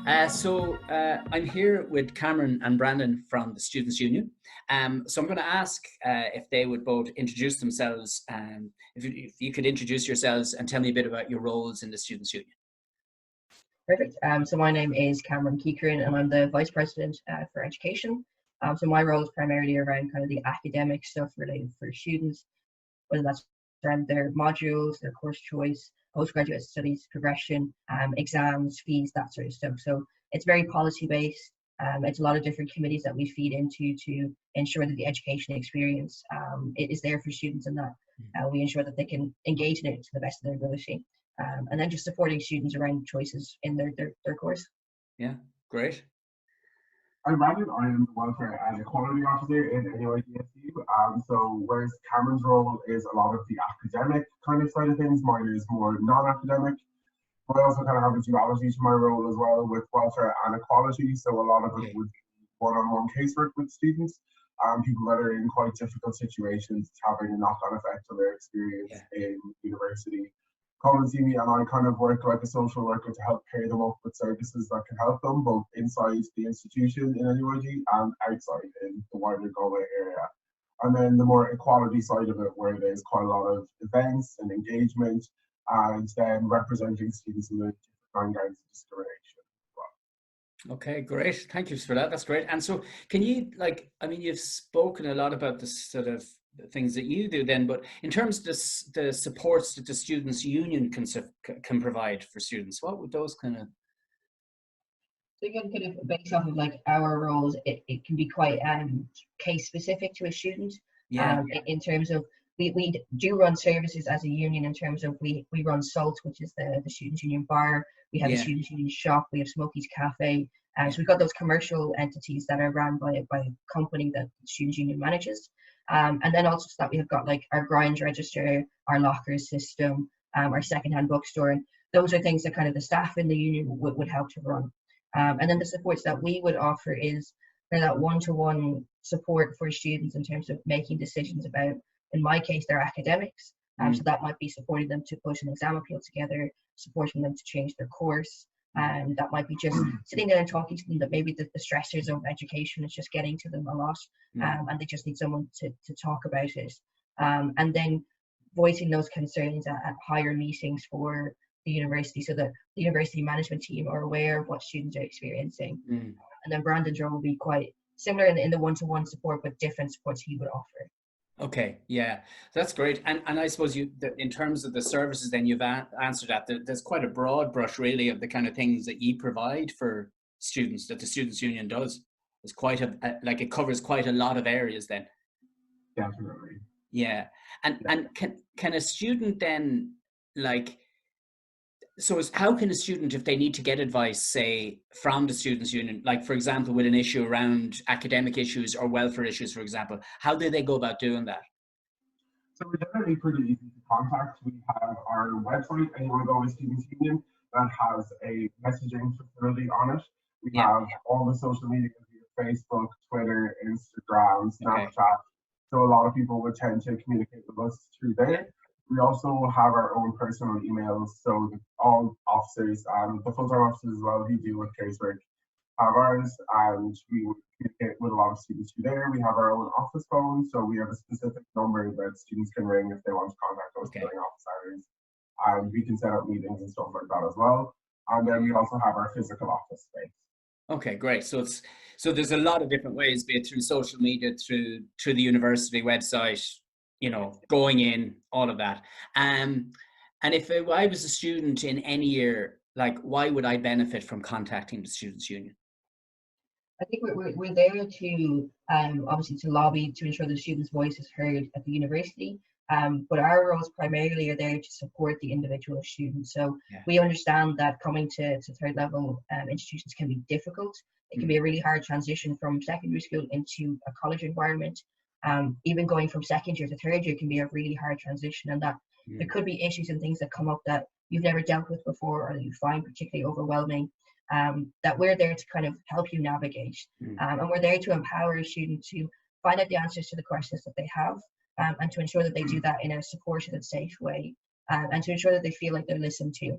I'm here with Cameron and Brandon from the Students' Union. So I'm going to ask if they would both introduce themselves. If you could introduce yourselves and tell me a bit about your roles in the Students' Union. Perfect. So my name is Cameron Keekern and I'm the Vice President for Education. So my role is primarily around kind of the academic stuff related for students, whether that's around their modules, their course choice, postgraduate studies, progression, exams, fees, that sort of stuff. So it's very policy based. It's a lot of different committees that we feed into to ensure that the education experience is there for students, and that we ensure that they can engage in it to the best of their ability. And then just supporting students around choices in their course. Yeah, great. I'm Brandon. I am the Welfare and Equality Officer in NUIDSU. So whereas Cameron's role is a lot of the academic kind of side of things, mine is more non-academic. But I also kind of have a duality to my role as well with welfare and equality. So a lot of it would be one-on-one casework with students, people that are in quite difficult situations, having a knock-on effect on their experience in university. Come and see me, and I kind of work like a social worker to help pair them up with services that can help them both inside the institution in NUID and outside in the wider Galway area. And then the more equality side of it, where there's quite a lot of events and engagement, and then representing students in the different kinds of discrimination as well. Okay, great. Thank you for that. That's great. And so can you, you've spoken a lot about this sort of things that you do then, but in terms of the supports that the Students' Union can provide for students, what would those kind of... So again, kind of based off of like our roles, it can be quite case specific to a student. In terms of we do run services as a union in terms of we run SALT, which is the Students' Union bar. We have a Students' Union shop. We have Smokey's Cafe. So we've got those commercial entities that are run by a company that the Students' Union manages. And then also that we have got like our grinds register, our lockers system, our secondhand bookstore. And those are things that kind of the staff in the union would help to run. And then the supports that we would offer is that one-to-one support for students in terms of making decisions about, in my case, their academics. So that might be supporting them to put an exam appeal together, supporting them to change their course. That might be just sitting there and talking to them that maybe the stressors of education is just getting to them a lot, and they just need someone to talk about it. And then voicing those concerns at higher meetings for the university, so that the university management team are aware of what students are experiencing. And then Brandon's role will be quite similar in the one-to-one support, but different supports he would offer. Okay, yeah, that's great. And I suppose in terms of the services, then you've answered that. There's quite a broad brush, really, of the kind of things that you provide for students, that the Students' Union does. It's quite it covers quite a lot of areas then. Definitely. Yeah, and can a student then how can a student, if they need to get advice, say, from the Students' Union, like, for example, with an issue around academic issues or welfare issues, for example, how do they go about doing that? So we're definitely pretty easy to contact. We have our website, Anyone Go with Students' Union, that has a messaging facility on it. We have all the social media, Facebook, Twitter, Instagram, Snapchat. So a lot of people would tend to communicate with us through there. We also have our own personal emails, so all officers and the full-time officers as well who deal with casework have ours, and we would communicate with a lot of students through there. We have our own office phone, so we have a specific number that students can ring if they want to contact us during office hours, and we can set up meetings and stuff like that as well. And then we also have our physical office space. Okay, great. So there's a lot of different ways, be it through social media, through the university website, going in, all of that. And if I was a student in any year, why would I benefit from contacting the Students' Union? I think we're there to obviously to lobby to ensure the students' voice is heard at the university. But our roles primarily are there to support the individual student. So we understand that coming to third level institutions can be difficult. It can be a really hard transition from secondary school into a college environment. Even going from second year to third year can be a really hard transition, and that there could be issues and things that come up that you've never dealt with before or that you find particularly overwhelming, that we're there to kind of help you navigate. And we're there to empower a student to find out the answers to the questions that they have, and to ensure that they do that in a supported and safe way, and to ensure that they feel like they're listened to.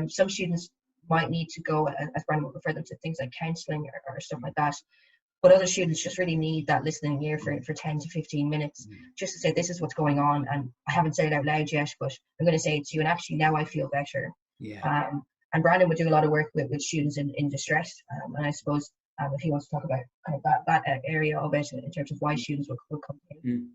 Some students might need to go, as Brandon would refer them to, things like counselling or stuff like that. But other students just really need that listening ear for 10 to 15 minutes, just to say, this is what's going on, and I haven't said it out loud yet, but I'm going to say it to you, and actually now I feel better. Yeah. And Brandon would do a lot of work with students in distress, and I suppose if he wants to talk about kind of that area of it in terms of why students will come in.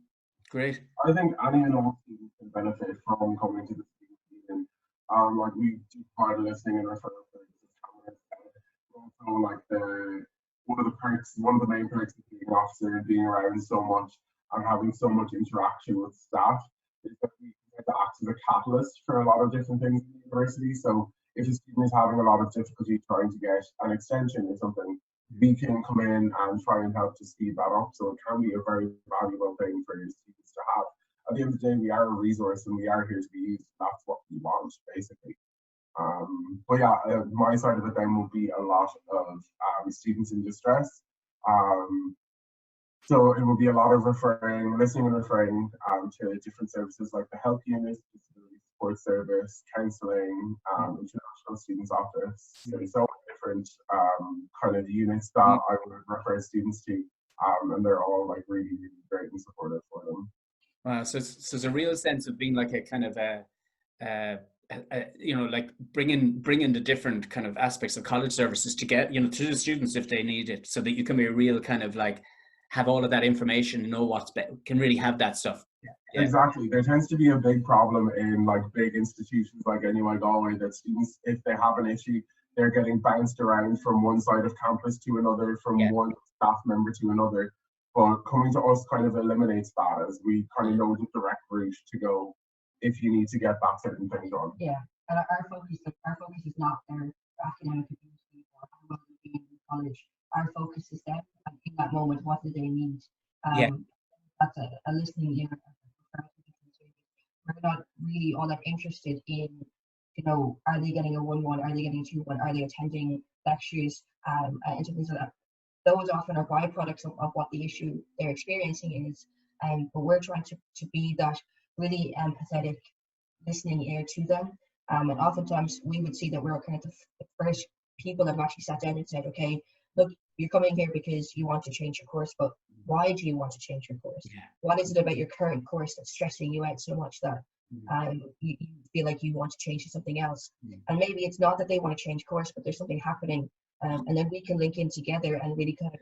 Great. I think any and all students can benefit from coming to the student meeting. Like we do part of listening and referral services. Also, like one of the main perks of being an officer and being around so much and having so much interaction with staff is that we get to act as a catalyst for a lot of different things in the university. So if a student is having a lot of difficulty trying to get an extension or something, we can come in and try and help to speed that up. So it can be a very valuable thing for your students to have. At the end of the day, we are a resource and we are here to be used. That's what we want, basically. But yeah, my side of it then will be a lot of students in distress. So it will be a lot of listening and referring to different services like the help unit, disability support service, counselling, international students office. So many different kind of units that I would refer students to, and they're all like really, really great and supportive for them. Wow, so it's a real sense of being like a kind of you know, like bringing the different kind of aspects of college services to get, you know, to the students if they need it, so that you can be a real kind of like have all of that information and know what's can really have that stuff. Yeah. Exactly. There tends to be a big problem in like big institutions like NUI Galway that students, if they have an issue, they're getting bounced around from one side of campus to another, from one staff member to another. But coming to us kind of eliminates that, as we kind of know the direct route to go if you need to get that certain thing done. Yeah, and our focus is not their academic ability or how well they're doing in college. Our focus is them, and in that moment, what do they need? That's a listening ear. We're not really all that interested in, you know, are they getting a 1-1, are they getting a 2-1, are they attending lectures, and things like that. Those often are byproducts of what the issue they're experiencing is, but we're trying to be that really empathetic listening ear to them, and oftentimes we would see that we're kind of the first people that have actually sat down and said, okay, look, you're coming here because you want to change your course, but why do you want to change your course? What is it about your current course that's stressing you out so much that you feel like you want to change to something else? And maybe it's not that they want to change course, but there's something happening, and then we can link in together and really kind of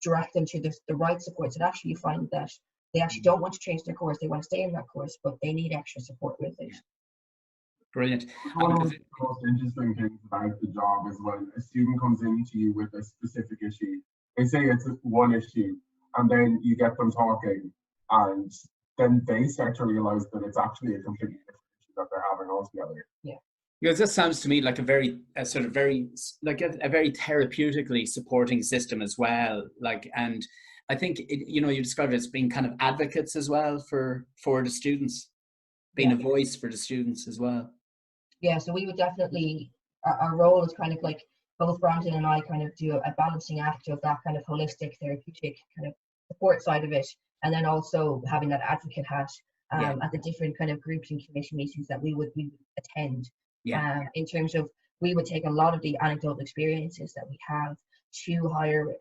direct them to the right supports. And actually you find that they actually don't want to change their course, they want to stay in that course, but they need extra support with it. Brilliant. One of the most interesting things about the job is when a student comes into you with a specific issue. They say it's one issue, and then you get them talking, and then they start to realize that it's actually a completely different issue that they're having altogether. Yeah. Because this sounds to me like a very therapeutically supporting system as well. Like, and I think you know, you described it as being kind of advocates as well for the students, being a voice for the students as well. Yeah, so we would definitely, our role is kind of like both Brandon and I kind of do a balancing act of that kind of holistic therapeutic kind of support side of it, and then also having that advocate hat at the different kind of groups and commission meetings that we would attend. In terms of, we would take a lot of the anecdotal experiences that we have to hire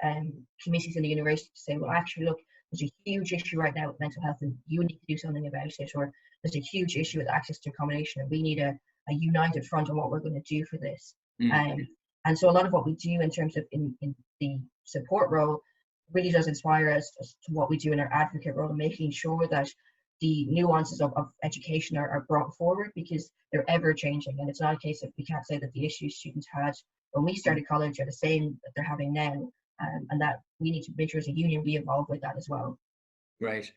committees in the university to say, well, actually, look, there's a huge issue right now with mental health and you need to do something about it, or there's a huge issue with access to accommodation and we need a united front on what we're going to do for this. And so a lot of what we do in terms of in the support role really does inspire us as to what we do in our advocate role, and making sure that the nuances of education are brought forward, because they're ever changing, and it's not a case of, we can't say that the issues students had when we started college are the same that they're having now, and that we need to make sure as a union we evolve with that as well. Right.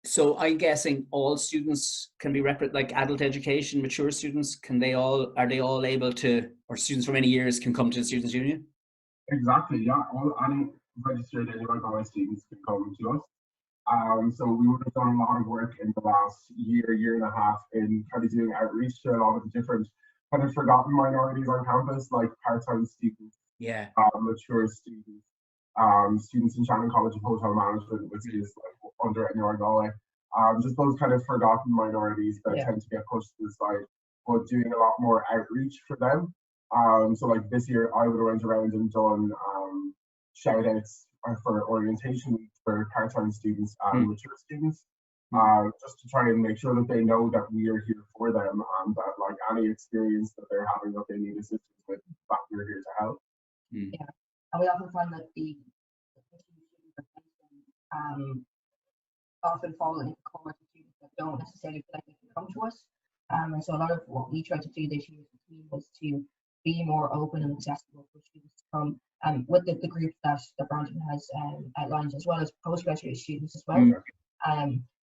So I'm guessing all students can be like adult education, mature students, are they all able to, or students from any years can come to the Students' Union? Exactly, yeah. Any registered NUI Galway students can come to us. So we would have done a lot of work in the last year and a half in kind of doing outreach to a lot of the different kind of forgotten minorities on campus, like part-time students, mature students, students in Shannon College of Hotel Management, which is like under NUI Galway. Just those kind of forgotten minorities that tend to get pushed to the side. but doing a lot more outreach for them. So like this year, I would have went around and done shout outs for orientation week for part-time students and mature students, just to try and make sure that they know that we are here for them, and that like any experience that they're having that they need assistance with, that we're here to help. Yeah, and we often find that the often fall into cohort of students that don't necessarily feel like they can come to us. And so a lot of what we tried to do this year as a team was to be more open and accessible for students to come, with the group that Brandon has outlined, as well as postgraduate students as well.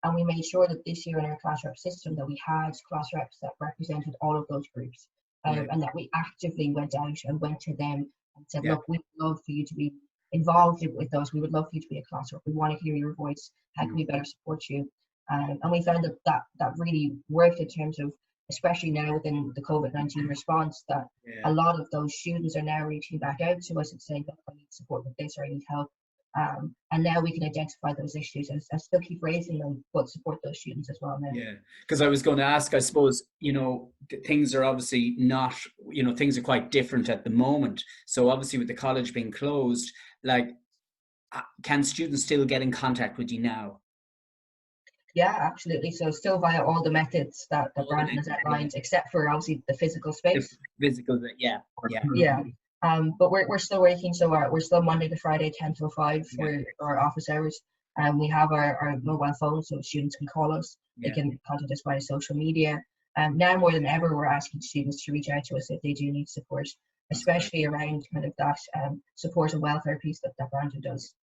And we made sure that this year in our class rep system that we had class reps that represented all of those groups, and that we actively went out and went to them and said, look, we'd love for you to be involved with us. We would love for you to be a class rep. We want to hear your voice. How can we better support you? And we found that really worked in terms of, especially now within the COVID-19 response, that a lot of those students are now reaching back out to us and saying, look, I need support with this, or I need help. And now we can identify those issues and still keep raising them, but support those students as well now. Yeah, because I was going to ask, I suppose, things are obviously not, things are quite different at the moment. So obviously with the college being closed, like, can students still get in contact with you now? Yeah, absolutely. So still via all the methods that Brandon has outlined, except for obviously the physical space. Yeah. But we're still working, so we're still Monday to Friday 10 till 5 for our office hours. We have our mobile phones, so students can call us. They can contact us via social media. Now more than ever, we're asking students to reach out to us if they do need support, especially around kind of that support and welfare piece that Brandon does.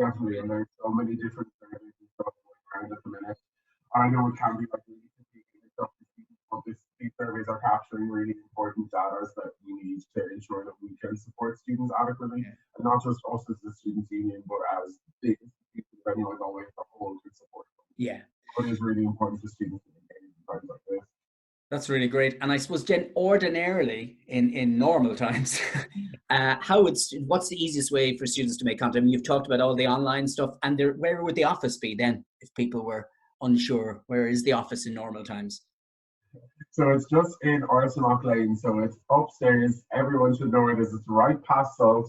Definitely, and there's so many different surveys and stuff going around at the minute. I know it can be like really confusing and stuff, but these surveys are capturing really important data that we need to ensure that we can support students adequately, and not just us as the Students' Union, but as the institutions, anyone always the whole can support them. Yeah. But it is really important for students to engage in times like this. That's really great. And I suppose, Jen, ordinarily in normal times, what's the easiest way for students to make contact? I mean, you've talked about all the online stuff, and where would the office be then if people were unsure? Where is the office in normal times? So it's just in Arsenal Lane. So it's upstairs. Everyone should know where it is. It's right past Salt,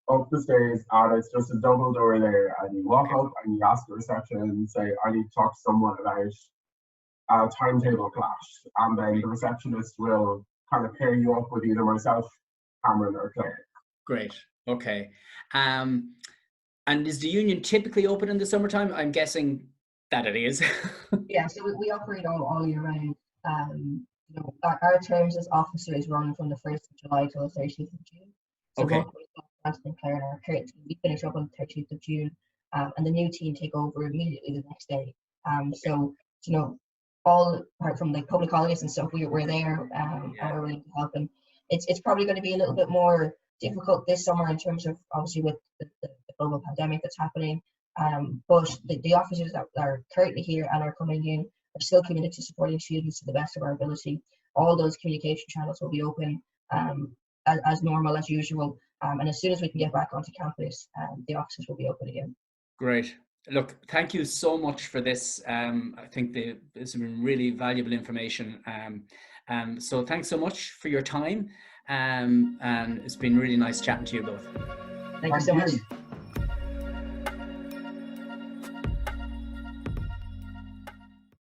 up the stairs, and it's just a double door there. And you walk up and you ask the reception and say, I need to talk to someone about a timetable clash, and then the receptionist will kind of pair you up with either myself, Cameron, or Claire. Great. Okay. And is the union typically open in the summertime? I'm guessing that it is. Yeah, so we operate all year round. Our terms as officers run from the 1st of July till the 30th of June. So both myself and Claire and our current team, we finish up on the 30th of June, and the new team take over immediately the next day. So all apart from like public holidays and stuff, we're there and we're willing to help. And it's probably going to be a little bit more difficult this summer in terms of obviously with the global pandemic that's happening. But the officers that are currently here and are coming in are still committed to supporting students to the best of our ability. All those communication channels will be open as normal, as usual. And as soon as we can get back onto campus, the offices will be open again. Great. Look, thank you so much for this. I think this has been really valuable information. So thanks so much for your time. And it's been really nice chatting to you both. Thank you so much.